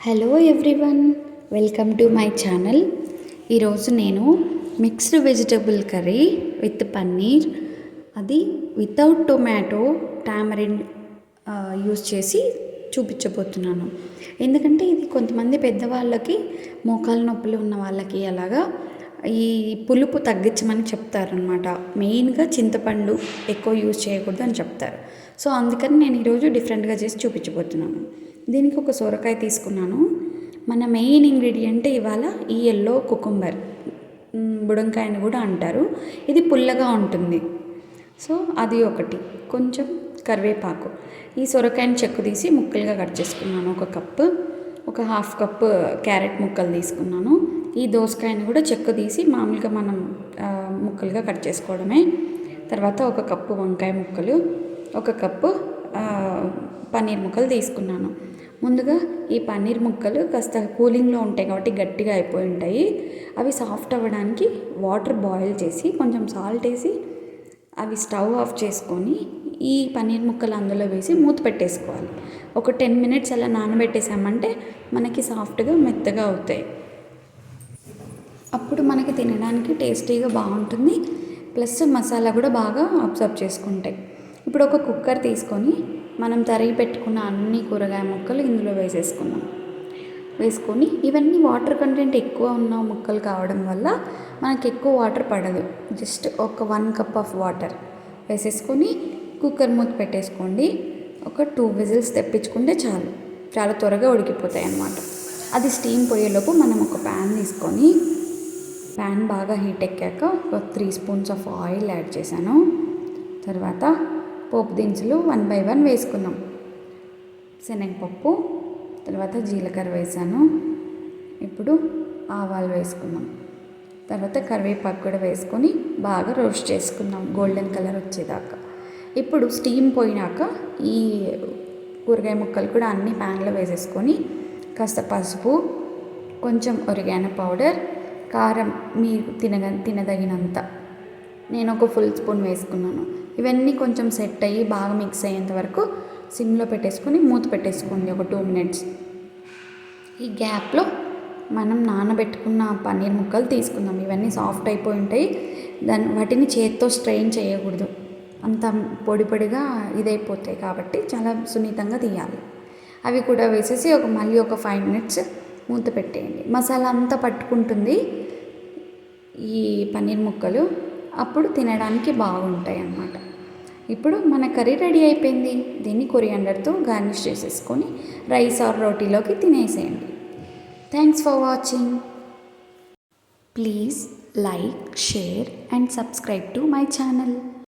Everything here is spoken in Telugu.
Hello everyone, welcome to my channel. ఈరోజు నేను mixed vegetable curry with paneer, అది వితౌట్ టొమాటో టామరిన్ యూస్ చేసి చూపించబోతున్నాను. ఎందుకంటే ఇది కొంతమంది పెద్దవాళ్ళకి మోకాలు నొప్పులు ఉన్న వాళ్ళకి అలాగా ఈ పులుపు తగ్గించమని చెప్తారనమాట. మెయిన్గా చింతపండు ఎక్కువ యూజ్ చేయకూడదు అని చెప్తారు. సో అందుకని నేను ఈరోజు డిఫరెంట్గా చేసి చూపించబోతున్నాను. దీనికి ఒక సొరకాయ తీసుకున్నాను. మన మెయిన్ ఇంగ్రీడియంట్ ఇవాళ ఈ ఎల్లో కుకుంబర్, బుడంకాయని కూడా అంటారు. ఇది పుల్లగా ఉంటుంది. సో అది ఒకటి. కొంచెం కరివేపాకు. ఈ సొరకాయని చెక్కు తీసి ముక్కలుగా కట్ చేసుకున్నాను. ఒక కప్పు, ఒక హాఫ్ కప్పు క్యారెట్ ముక్కలు తీసుకున్నాను. ఈ దోసకాయని కూడా చెక్కు తీసి మామూలుగా మనం ముక్కలుగా కట్ చేసుకోవడమే. తర్వాత ఒక కప్పు వంకాయ ముక్కలు, ఒక కప్పు పన్నీర్ ముక్కలు తీసుకున్నాను. ముందుగా ఈ పన్నీర్ ముక్కలు కాస్త కూలింగ్లో ఉంటాయి కాబట్టి గట్టిగా అయిపోయి ఉంటాయి. అవి సాఫ్ట్ అవ్వడానికి వాటర్ బాయిల్ చేసి కొంచెం సాల్ట్ వేసి అవి స్టవ్ ఆఫ్ చేసుకొని ఈ పన్నీర్ ముక్కలు అందులో వేసి మూత పెట్టేసుకోవాలి. ఒక 10 minutes అలా నానబెట్టేసామంటే మనకి సాఫ్ట్గా మెత్తగా అవుతాయి. అప్పుడు మనకి తినడానికి టేస్టీగా బాగుంటుంది. ప్లస్ మసాలా కూడా బాగా అబ్జర్వ్ చేసుకుంటాయి. ఇప్పుడు ఒక కుక్కర్ తీసుకొని మనం తరిగి పెట్టుకున్న అన్ని కూరగాయ ముక్కలు ఇందులో వేసుకొని ఇవన్నీ వాటర్ కంటెంట్ ఎక్కువ ఉన్న ముక్కలు కావడం వల్ల మనకి ఎక్కువ వాటర్ పడదు. జస్ట్ ఒక 1 cup ఆఫ్ వాటర్ వేసేసుకొని కుక్కర్ మూత పెట్టేసుకోండి. ఒక 2 whistles తెప్పించుకుంటే చాలు, చాలా త్వరగా ఉడికిపోతాయి అన్నమాట. అది స్టీమ్ పోయేలోపు మనం ఒక ప్యాన్ తీసుకొని, ప్యాన్ బాగా హీట్ ఎక్కాక ఒక 3 spoons ఆఫ్ ఆయిల్ యాడ్ చేశాను. తర్వాత పోపు దినుసులు 1 by 1 వేసుకున్నాం. శనగపప్పు, తర్వాత జీలకర్ర వేసాను. ఇప్పుడు ఆవాలు వేసుకున్నాం. తర్వాత కరివేపాకు కూడా వేసుకొని బాగా రోస్ట్ చేసుకున్నాం గోల్డెన్ కలర్ వచ్చేదాకా. ఇప్పుడు స్టీమ్ పోయినాక ఈ కూరగాయ ముక్కలు కూడా అన్ని ప్యాన్లో వేసేసుకొని కాస్త పసుపు, కొంచెం ఒరిగానో పౌడర్, కారం మీరు తినదగినంత, నేను ఒక ఫుల్ స్పూన్ వేసుకున్నాను. ఇవన్నీ కొంచెం సెట్ అయ్యి బాగా మిక్స్ అయ్యేంత వరకు సిమ్లో పెట్టేసుకొని మూత పెట్టేసుకోండి ఒక 2 minutes. ఈ గ్యాప్లో మనం నానబెట్టుకున్న పన్నీర్ ముక్కలు తీసుకుందాం. ఇవన్నీ సాఫ్ట్ అయిపోయి ఉంటాయి. వాటిని చేత్తో స్ట్రెయిన్ చేయకూడదు, అంత పొడి పొడిగా ఇదైపోతాయి కాబట్టి చాలా సున్నితంగా తీయాలి. అవి కూడా వేసేసి మళ్ళీ ఒక 5 minutes మూత పెట్టేయండి. మసాలా అంతా పట్టుకుంటుంది ఈ పన్నీర్ ముక్కలు, అప్పుడు తినడానికి బాగుంటాయి అన్నమాట. ఇప్పుడు మన కర్రీ రెడీ అయిపోయింది. దీన్ని కొరియాండర్తో గార్నిష్ చేసేసుకొని రైస్ ఆర్ రోటీలోకి తినేసేయండి. Thanks for watching. Please like, share and subscribe to my channel.